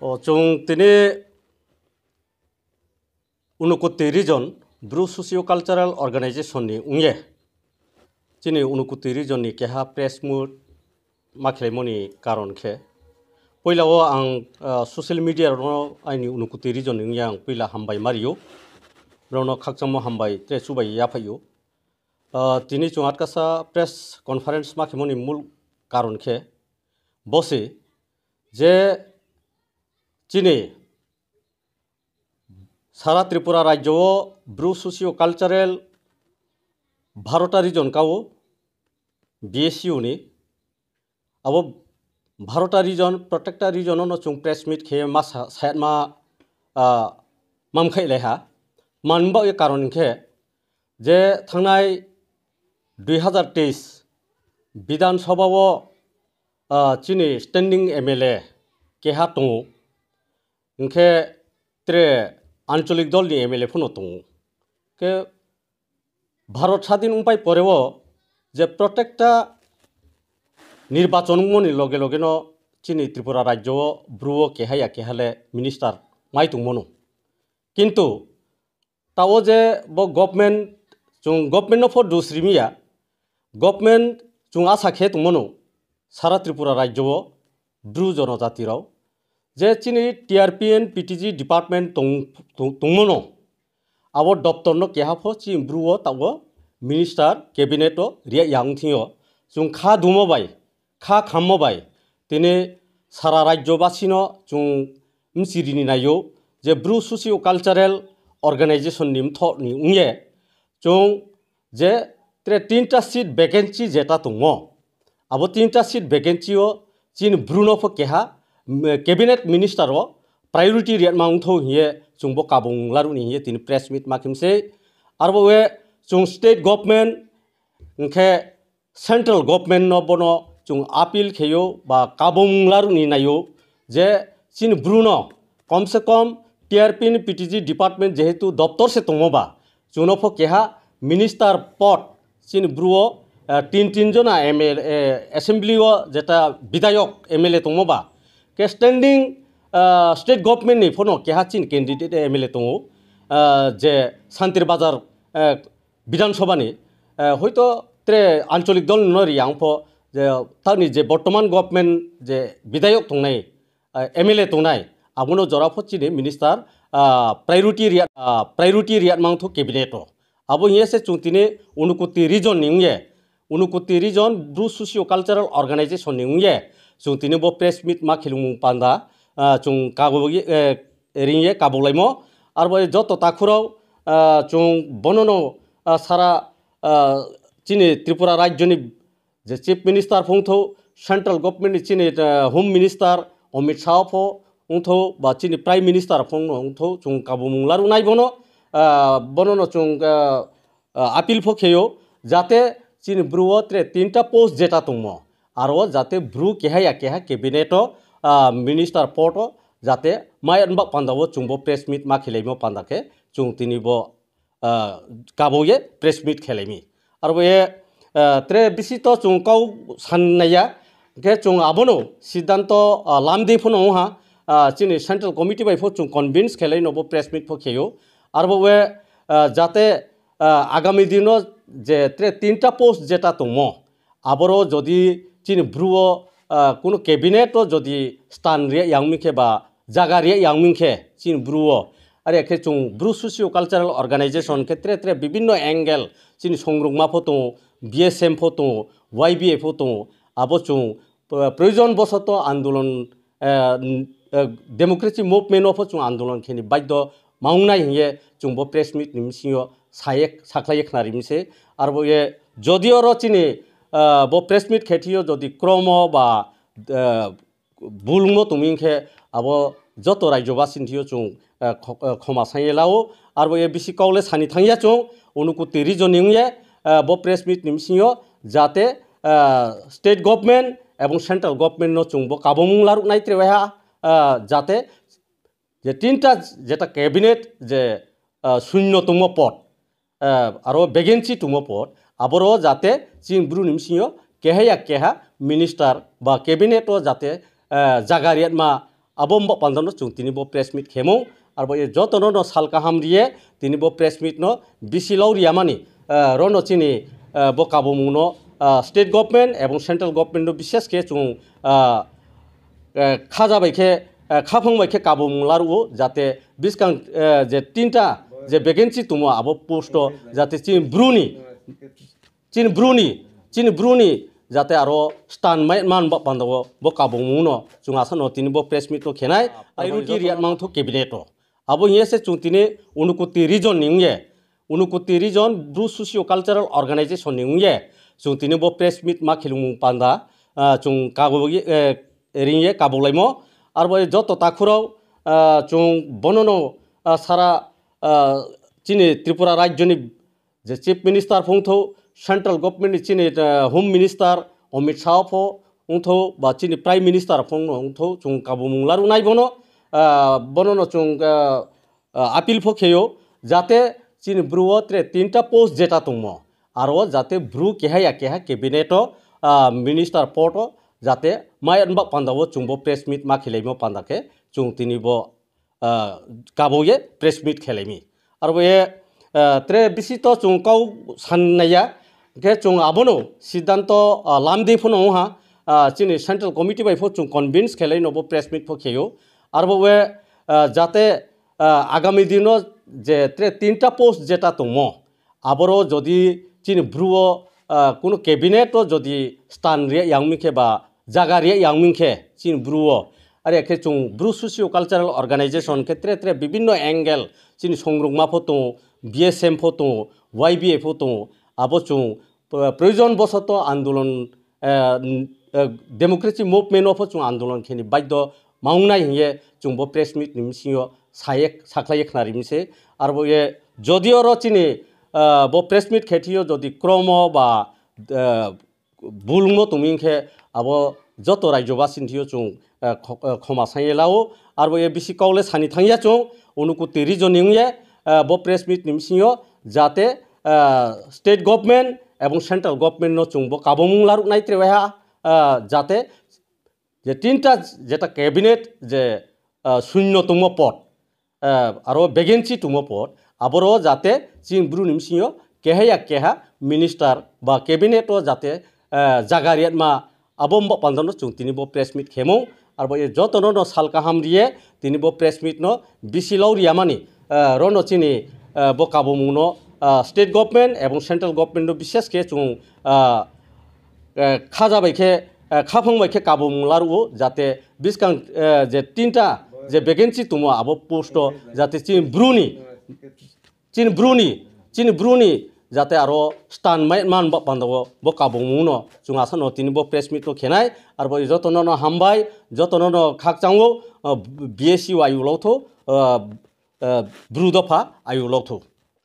Chung tini unukuti region Bru socio-cultural organization ni ungye. Chini unukuti region ni keha press mood maklemoni karon ke. Poila o ang social media ro aini unukuti region ni yang poila hambai mario. Rono khakchamo hambai tre subai yapayo. Tini chungat kasa press conference maklemoni mul karon ke. Bose je chini सारा त्रिपुरा राज्य Bru socio cultural Bharat region का वो BSCO नि अब Bharat region protector region नो चुंग press meet खे मा साइड मा मामखै लेहा मानबा ये कारण खे जे थांनाय 2023 विधानसभा वो चिनी स्टैंडिंग MLA केहा दङ इनखे त्रे आंचलिक दल नि MLA फोनो दङ के भारत स्वाधीन उपाय परेवो जे प्रत्येकटा निर्वाचन मनि लगे लगे न चिनी त्रिपुरा राज्य ब्रुओ केहाया केहाले मिनिस्टार माइ दंमोन किन्तु ताओ जे ब गभर्नमेंट फर दुसरिमिया गभर्नमेंट जों आसा खे दंमोन सारा त्रिपुरा राज्य ब्रु जनजाति राव जे चिनी TRPN PTG डिपार्टमेंट दंमोन अब दफ्तर न केहाफो चि ब्रुओ ताओ मिनिस्टार कैबिनेट रिया यांगथियो जों खा दुमबाय खा खामबाय दिनै सारा राज्यबासि न जों मिसिरिनि नायो जे ब्रु सोशियो कल्चरल अर्गेनाइजेशन नि मथनि उंगे जों जे त्रे तीनटा सीट वैकेंसी जेटा दङ अब तीनटा सीट वैकेंसीओ चिन ब्रुनो केहा कैबिनेट मिनिस्टर प्रायोरिटी रेट माउंथो हिए जोंबो काबुं लारुनि हिए दिन प्रेस मीट माखिमसे आरो वे जों स्टेट गवर्नमेंट इनखे सेंट्रल गवर्नमेंट न बनो जों अपील खेयो बा काबुं लारुनि नायो जे चिन ब्रुनो कम से कम TRPN PTG डिपार्टमेंट जेहेतु दफ्तर से दङबा जोनफो केहा मिनिस्टार पद चिन ब्रुओ तीन जना MLA असेंबली जेटा विधायक MLA दङबा के स्टैंडिंग स्टेट गवर्नमेंट नि फोनो केहा चिन कैंडिडेट MLA दङ जे शांतिर बाजार विधानसभा नि हयतो त्रे आंचलिक दल न रियांगफो जे तानि जे वर्तमान गवर्नमेंट जे विधायक दंनाय MLA दंनाय आबुनो जराफो चिनि मिनिस्टार प्रायोरिटी रियात मांगथो कैबिनेट आबो हिएसे चुंतिने उनुकुति रिजन निंगे उनुकुति रिजन ब्रु सोशियो कल्चरल अर्गेनाइजेशन निंगे चुंतिने बो प्रेस मीट मा खिलुमु पांदा चुं कागोबि रिंगे काबुलाइमो आरो जत ताखुराव चुं बननो सारा चिनि त्रिपुरा राज्यनि जे चीफ मिनिस्टार फंथौ सेंट्रल गवर्नमेंट चिनि होम मिनिस्टार अमित शाह फो उंथौ बा चिनि प्राइम मिनिस्टार फंनो उंथौ चुं काबु मुंलारु नायबनो बननो चुं अपील फो खेयो जाते चिनि ब्रुओ त्रे तीनटा पोस्ट जेटा दंमो आरो जाते ब्रु केहाया केहा कैबिनेट मिनिस्टार पद जाते माय अनबा पांदावो चुंबो प्रेस मीट मा खेलाइमो पांदाके चुं तिनिबो काबोये प्रेस मीट खेलाइमी आरो ये त्रे बिसितो चुं काउ साननाया के चुं आबनो सिद्धांत लामदे फोनो हा चिनि सेंट्रल कमिटी बाय फो चुं कन्विन्स खेलाइनोबो प्रेस मीट फो खेयो आरो वे जाते आगामी दिनो जे त्रे तीनटा पोस्ट जेटा दंमो आबरो जदि चिनि ब्रुओ कोनो कैबिनेट जदि स्थान रे यांगमिखे बा जागा रे यांगमिखे चिनि ब्रुओ आरे के चुं ब्रु सोशियो कल्चरल अर्गेनाइजेशन के त्रे विभिन्न एंगल चिनि संग्रुमा फोतो BSM फोतो YBA फोतो आबो चुं प्रयोजन बसत आंदोलन डेमोक्रेसी मुभमेंट ऑफ चुं आंदोलन खेनि बाध्य मावनाय हिए चुंबो प्रेस मीट निमसियो सायक साख्लाय खनारिमसे आरो ये जदियो र चिनि बो प्रेस मीट खेथियो जदि क्रम बा बुलमो तुमिंखे अब जत राज्यबासिन्थियो चुं खमासायलाओ आरो ये बिसि कावले सानि थांगिया चुं उनुकुति रिजनिंगे बो प्रेस मीट निमसियो जाते स्टेट गवर्नमेंट एवं सेंट्रल गवर्नमेंट नो चुंबो काबुमुंलारु नायत्रेहा जाते जे तीनटा जेटा कैबिनेट जे शून्य तुंगो पद आरो वैकेंसी तुंगो पद आबरो जाते चिं ब्रु निमसियो केहाया केहा मिनिस्टार बा कैबिनेट जाते जागारियात मा abom pandano chung tini bo press meet khemo arbo ye jotono no salka hamriye tini bo press meet no bisilau riamani rono chini bo kabumuno state government এবং সেন্ট্রাল গভর্নমেন্ট বিশেষ কে chung খাজা বাইকে খাফং বাইকে কাবু মুলারু যাতে বিসকাং যে তিনটা যে ভ্যাকেন্সি তুমো আবো পোস্ট যাতে চিন ব্রুনি যাতে আরো স্টান মান বান্দাব ব কাবু মুনো chung asano tini bo press meet ko khenai airuti riat mang tho cabinet abo yese chung tini unukuti region ningye unukuti region bru socio cultural organization ningye chung tini bo press meet ma khilung panda chung kago ringye kabulaimo arbo joto takhurao chung bonono sara chini Tripura rajyoni je chief minister phongtho central government chini home minister Amit Shah pho ungtho ba chini prime minister phongtho chung kabumunglaru nai bonono chung appeal pho kheyo jate chini bruo tre tinta post jeta tungmo aro jate bru keha cabinet minister poto jate mayan ba pandabo chungbo press meet ma khelaimo pandake chung tini bo kaboye press meet khelaimi arbo ye tre bisito chung kau sannaya ke chung abono siddhanto lamde phono ha chini central committee by pho chung convince khelai no bo press meet pho kheyo arbo we jate agami dino je tre tinta post jeta tungmo aboro jodi chini bruo কোনো ক্যাবিনেটও যদি স্থান রে ইয়াংমিখে বা জায়গা রে ইয়াংমিখে চিন ব্রুও আর একে চুং Bru socio cultural organisation ক্ষেত্রে ত্রে বিভিন্ন অ্যাঙ্গেল চিন সংরক্ষমা ফটো বিএসএম ফটো ওয়াইবিএ ফটো আবো চুং প্রয়োজন বশত আন্দোলন ডেমোক্রেসি মুভমেন্ট অফ চুং আন্দোলন খেনি বাধ্য মাউনাই হিয়ে চুং বো প্রেস মিট নিমসিও সায়েক সাকলাইক নারিমসে আর বো এ যদিও র চিনি bo press meet khetio jodi kromo ba bulmo tumingkhe abo joto rajyoba sinthio chung khoma sailao arbo ye bisi kaule sani thangya chung unukuti regioning ye bo press meet nimsio jate state government এবং central government নো chung bo kabomung laruk nai trewa jate je tinta jeta cabinet je শূন্যতম পদ aro vacancy tumo pod aboro jate chin bru nimsio keha minister ba cabinet o jate jagariat ma abom ba pandano chung tini bo press meet khemo arbo ye jotono no salka hamriye tini bo press meet no bisilau riamani rono chini bo kabumuno state government এবং central government বিশেষ কে chung খাজা বাইকে খাফং বাইকে kabumularwo jate biskang je tinta যে vacancy তুমো আবো post যাতে চিন ব্রুনি যাতে আরো স্টান মান বান্দাব ব কাবুমুনো chung asano tini bo press meet ko khenai arbo jotono no hambai jotono no khakchango BSCO ayu lotho bru dofa ayu lotho